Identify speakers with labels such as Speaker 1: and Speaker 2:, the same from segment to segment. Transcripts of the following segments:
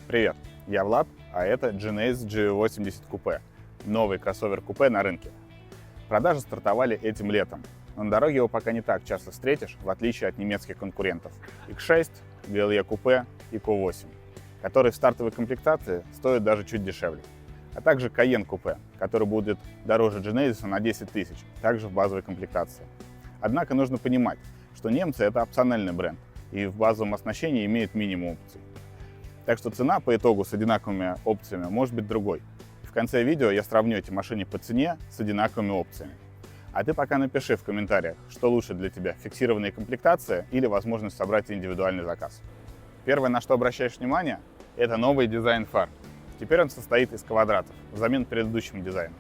Speaker 1: Привет, я Влад, а это Genesis GV80 Coupe, новый кроссовер-купе на рынке. Продажи стартовали этим летом, но на дороге его пока не так часто встретишь, в отличие от немецких конкурентов X6, GLE Coupe и Q8, которые в стартовой комплектации стоят даже чуть дешевле. А также Cayenne Coupe, который будет дороже Genesis на 10 тысяч, также в базовой комплектации. Однако нужно понимать, что немцы — это опциональный бренд, и в базовом оснащении имеет минимум опций. Так что цена по итогу с одинаковыми опциями может быть другой. В конце видео я сравню эти машины по цене с одинаковыми опциями. А ты пока напиши в комментариях, что лучше для тебя — фиксированная комплектация или возможность собрать индивидуальный заказ. Первое, на что обращаешь внимание, это новый дизайн фар. Теперь он состоит из квадратов, взамен предыдущему дизайну.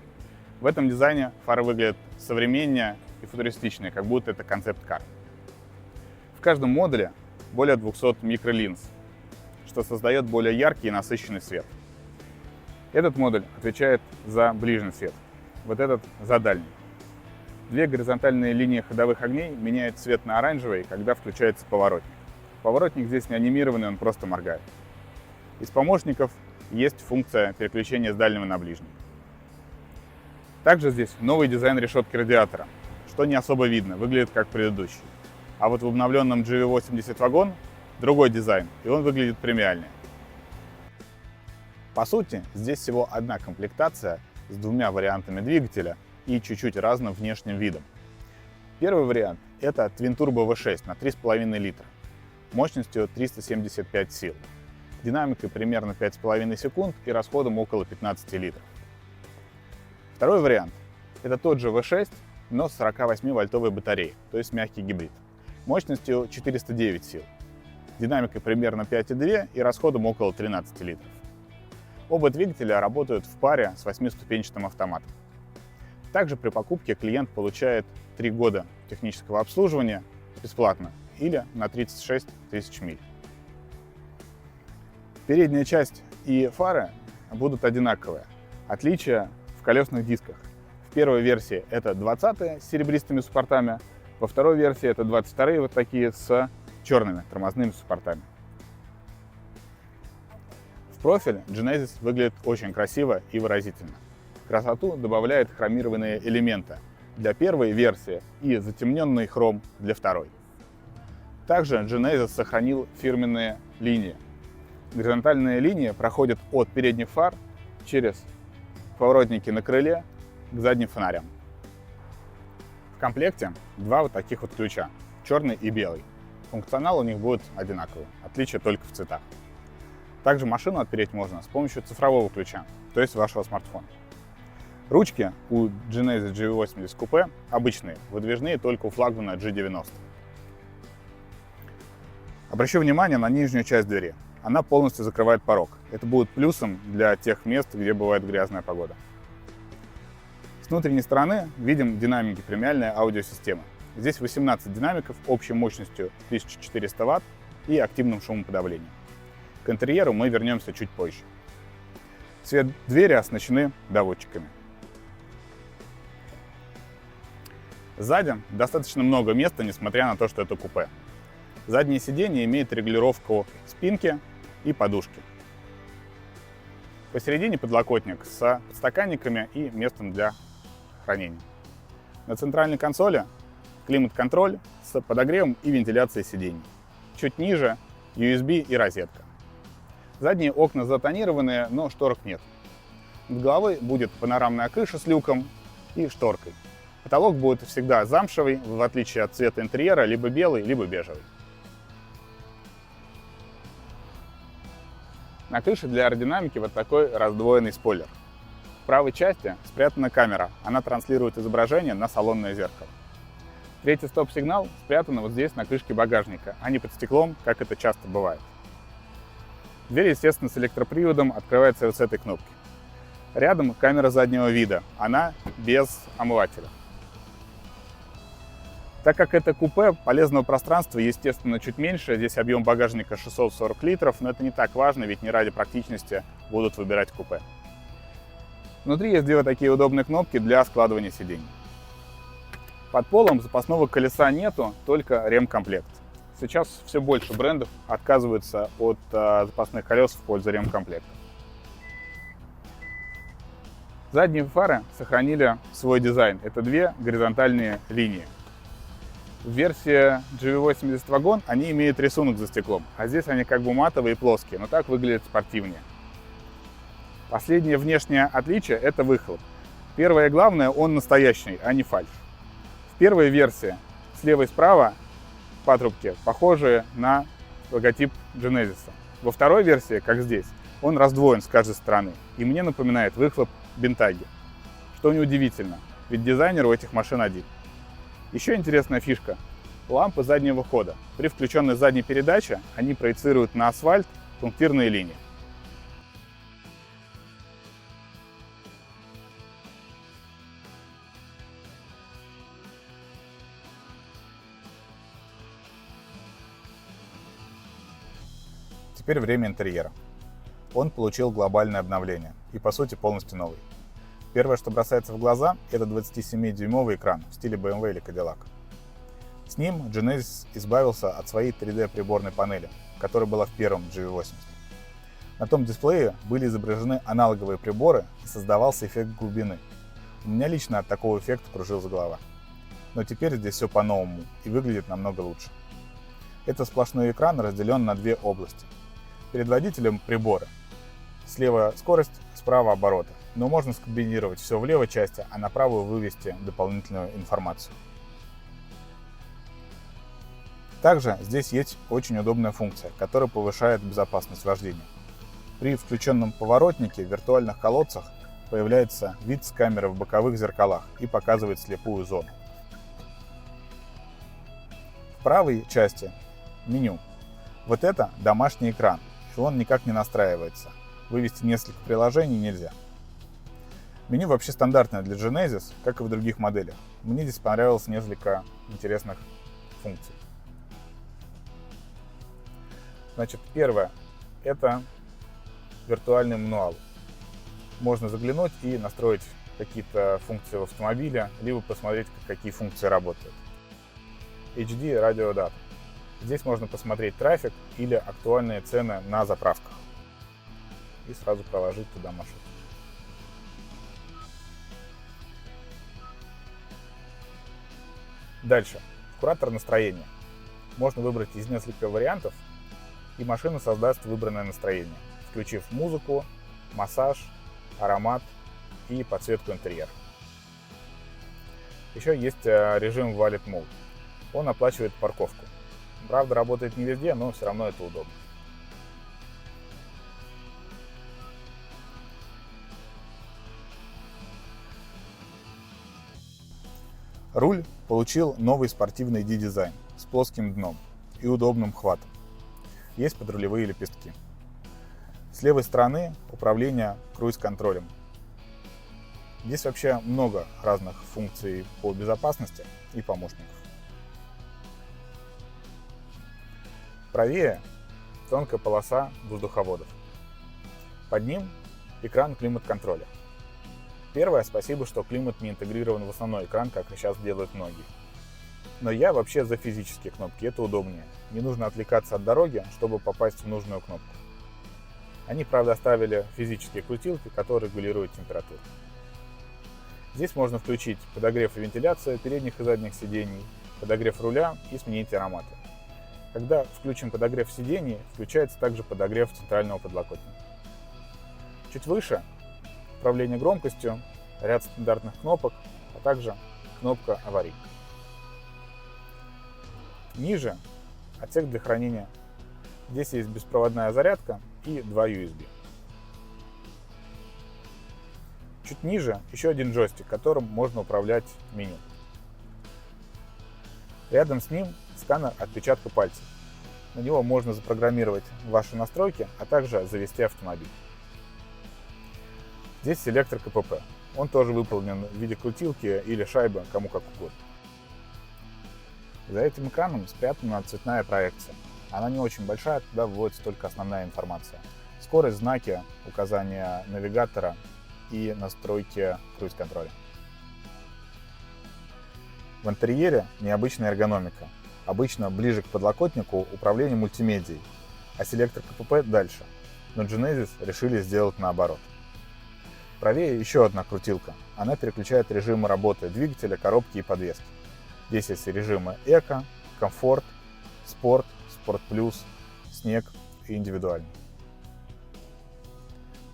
Speaker 1: В этом дизайне фары выглядят современнее и футуристичнее, как будто это концепт-кар. В каждом модуле более 200 микролинз, что создает более яркий и насыщенный свет. Этот модуль отвечает за ближний свет, вот этот за дальний. Две горизонтальные линии ходовых огней меняют цвет на оранжевый, когда включается поворотник. Поворотник здесь не анимированный, он просто моргает. Из помощников есть функция переключения с дальнего на ближний. Также здесь новый дизайн решетки радиатора, что не особо видно, выглядит как предыдущий. А вот в обновленном GV80 вагон другой дизайн, и он выглядит премиальнее. По сути, здесь всего одна комплектация с двумя вариантами двигателя и чуть-чуть разным внешним видом. Первый вариант — это Twin Turbo V6 на 3,5 литра, мощностью 375 сил, динамикой примерно 5,5 секунд и расходом около 15 литров. Второй вариант — это тот же V6, но с 48-вольтовой батареей, то есть мягкий гибрид, мощностью 409 сил, динамикой примерно 5,2 и расходом около 13 литров. Оба двигателя работают в паре с 8-ступенчатым автоматом. Также при покупке клиент получает 3 года технического обслуживания бесплатно или на 36 тысяч миль. Передняя часть и фары будут одинаковые. Отличие в колесных дисках. В первой версии это 20-е с серебристыми суппортами, во второй версии это 22-е вот такие с черными тормозными суппортами. В профиль Genesis выглядит очень красиво и выразительно. Красоту добавляет хромированные элементы для первой версии и затемненный хром для второй. Также Genesis сохранил фирменные линии. Горизонтальные линии проходят от передних фар через поворотники на крыле к задним фонарям. В комплекте два вот таких вот ключа, черный и белый. Функционал у них будет одинаковый, отличие только в цветах. Также машину отпереть можно с помощью цифрового ключа, то есть вашего смартфона. Ручки у Genesis GV80 Coupe обычные, выдвижные только у флагмана G90. Обращу внимание на нижнюю часть двери. Она полностью закрывает порог. Это будет плюсом для тех мест, где бывает грязная погода. С внутренней стороны видим динамики премиальной аудиосистемы. Здесь 18 динамиков общей мощностью 1400 Вт и активным шумоподавлением. К интерьеру мы вернемся чуть позже. Все двери оснащены доводчиками. Сзади достаточно много места, несмотря на то, что это купе. Заднее сиденье имеет регулировку спинки и подушки. Посередине подлокотник с подстаканниками и местом для хранения. На центральной консоли климат-контроль с подогревом и вентиляцией сидений. Чуть ниже USB и розетка. Задние окна затонированные, но шторок нет. Над головой будет панорамная крыша с люком и шторкой. Потолок будет всегда замшевый, в отличие от цвета интерьера, либо белый, либо бежевый. На крыше для аэродинамики вот такой раздвоенный спойлер. В правой части спрятана камера, она транслирует изображение на салонное зеркало. Третий стоп-сигнал спрятан вот здесь на крышке багажника, а не под стеклом, как это часто бывает. Дверь, естественно, с электроприводом открывается вот с этой кнопки. Рядом камера заднего вида, она без омывателя. Так как это купе, полезного пространства, естественно, чуть меньше. Здесь объем багажника 640 литров, но это не так важно, ведь не ради практичности будут выбирать купе. Внутри есть две вот такие удобные кнопки для складывания сидений. Под полом запасного колеса нету, только ремкомплект. Сейчас все больше брендов отказываются от запасных колес в пользу ремкомплекта. Задние фары сохранили свой дизайн. Это две горизонтальные линии. В версии GV80 Wagon они имеют рисунок за стеклом, а здесь они как бы матовые и плоские, но так выглядят спортивнее. Последнее внешнее отличие – это выхлоп. Первое и главное – он настоящий, а не фальшь. В первой версии слева и справа патрубки похожие на логотип Genesis. Во второй версии, как здесь, он раздвоен с каждой стороны и мне напоминает выхлоп Бентаги. Что неудивительно, ведь дизайнер у этих машин один. Еще интересная фишка – лампы заднего хода. При включенной задней передаче они проецируют на асфальт пунктирные линии. Теперь время интерьера. Он получил глобальное обновление и по сути полностью новый. Первое, что бросается в глаза, это 27-дюймовый экран в стиле BMW или Cadillac. С ним Genesis избавился от своей 3D-приборной панели, которая была в первом GV80. На том дисплее были изображены аналоговые приборы и создавался эффект глубины. У меня лично от такого эффекта кружилась голова. Но теперь здесь все по-новому и выглядит намного лучше. Этот сплошной экран разделен на две области. Перед водителем приборы. Слева скорость, справа обороты. Но можно скомбинировать все в левой части, а на правую вывести дополнительную информацию. Также здесь есть очень удобная функция, которая повышает безопасность вождения. При включенном поворотнике в виртуальных колодцах появляется вид с камеры в боковых зеркалах и показывает слепую зону. В правой части меню. Вот это домашний экран, и он никак не настраивается. Вывести несколько приложений нельзя. Меню вообще стандартное для Genesis, как и в других моделях. Мне здесь понравилось несколько интересных функций. Значит, первое – это виртуальный мануал. Можно заглянуть и настроить какие-то функции в автомобиле, либо посмотреть, какие функции работают. HD радиодата. Здесь можно посмотреть трафик или актуальные цены на заправках. И сразу проложить туда маршрут. Дальше. Куратор настроения. Можно выбрать из нескольких вариантов, и машина создаст выбранное настроение, включив музыку, массаж, аромат и подсветку интерьера. Еще есть режим Valet Mode. Он оплачивает парковку. Правда, работает не везде, но все равно это удобно. Руль получил новый спортивный D-дизайн с плоским дном и удобным хватом. Есть подрулевые лепестки. С левой стороны управление круиз-контролем. Здесь вообще много разных функций по безопасности и помощников. Правее тонкая полоса воздуховодов. Под ним экран климат-контроля. Первое, спасибо, что климат не интегрирован в основной экран, как сейчас делают многие. Но я вообще за физические кнопки, это удобнее. Не нужно отвлекаться от дороги, чтобы попасть в нужную кнопку. Они, правда, оставили физические крутилки, которые регулируют температуру. Здесь можно включить подогрев и вентиляцию передних и задних сидений, подогрев руля и сменить ароматы. Когда включим подогрев сидений, включается также подогрев центрального подлокотника. Чуть выше управление громкостью, ряд стандартных кнопок, а также кнопка аварийка. Ниже отсек для хранения. Здесь есть беспроводная зарядка и 2 USB. Чуть ниже еще один джойстик, которым можно управлять меню. Рядом с ним сканер отпечатка пальцев. На него можно запрограммировать ваши настройки, а также завести автомобиль. Здесь селектор КПП. Он тоже выполнен в виде крутилки или шайбы, кому как угодно. За этим экраном спрятана цветная проекция. Она не очень большая, туда вводится только основная информация. Скорость, знаки, указания навигатора и настройки круиз-контроля. В интерьере необычная эргономика. обычно ближе к подлокотнику управления мультимедией, а селектор КПП дальше. Но Genesis решили сделать наоборот. Правее еще одна крутилка. Она переключает режимы работы двигателя, коробки и подвески. Здесь есть режимы эко, комфорт, спорт, спорт плюс, снег и индивидуальный.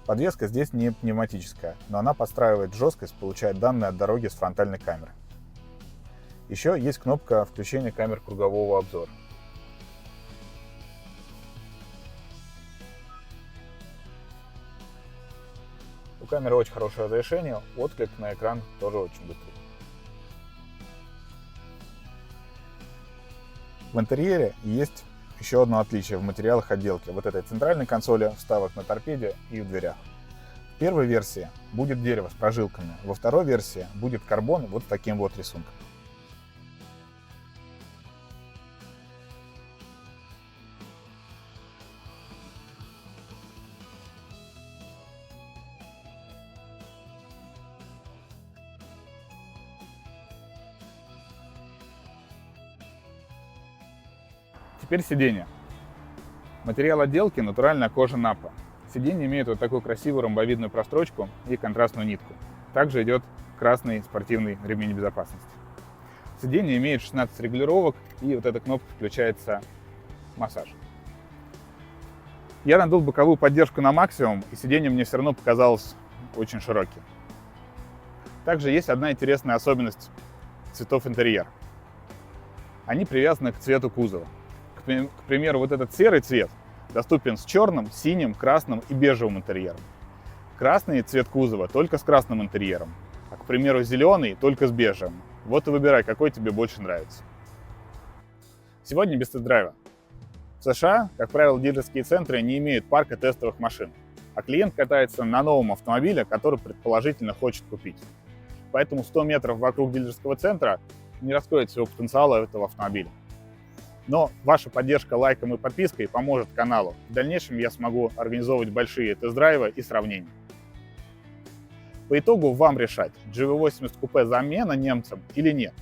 Speaker 1: Подвеска здесь не пневматическая, но она подстраивает жесткость, получает данные от дороги с фронтальной камеры. Еще есть кнопка включения камер кругового обзора. У камеры очень хорошее разрешение, отклик на экран тоже очень быстрый. В интерьере есть еще одно отличие в материалах отделки вот этой центральной консоли, вставок на торпеде и в дверях. В первой версии будет дерево с прожилками, во второй версии будет карбон вот с таким вот рисунком. Теперь сиденье. Материал отделки — натуральная кожа Напа. Сиденье имеет вот такую красивую ромбовидную прострочку и контрастную нитку. Также идет красный спортивный ремень безопасности. Сиденье имеет 16 регулировок, и вот эта кнопка включается массаж. Я надул боковую поддержку на максимум, и сиденье мне все равно показалось очень широким. Также есть одна интересная особенность цветов интерьера. Они привязаны к цвету кузова. К примеру, вот этот серый цвет доступен с черным, синим, красным и бежевым интерьером. Красный цвет кузова только с красным интерьером, а, к примеру, зеленый только с бежевым. Вот и выбирай, какой тебе больше нравится. Сегодня без тест-драйва. В США, как правило, дилерские центры не имеют парка тестовых машин, а клиент катается на новом автомобиле, который предположительно хочет купить. Поэтому 100 метров вокруг дилерского центра не раскроет всего потенциала этого автомобиля. Но ваша поддержка лайком и подпиской поможет каналу. В дальнейшем я смогу организовывать большие тест-драйвы и сравнения. По итогу вам решать, GV80 купе замена немцам или нет.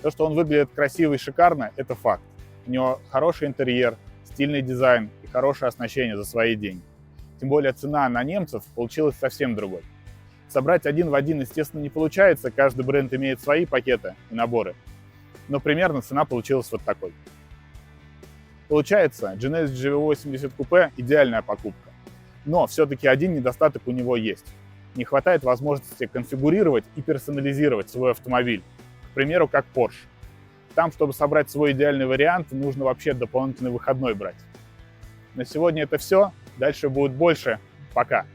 Speaker 1: То, что он выглядит красиво и шикарно, это факт. У него хороший интерьер, стильный дизайн и хорошее оснащение за свои деньги. Тем более цена на немцев получилась совсем другой. Собрать один в один, естественно, не получается, каждый бренд имеет свои пакеты и наборы. Но примерно цена получилась вот такой. Получается, Genesis GV80 купе – идеальная покупка. Но все-таки один недостаток у него есть. Не хватает возможности конфигурировать и персонализировать свой автомобиль. К примеру, как Porsche. Там, чтобы собрать свой идеальный вариант, нужно вообще дополнительный выходной брать. На сегодня это все. Дальше будет больше. Пока.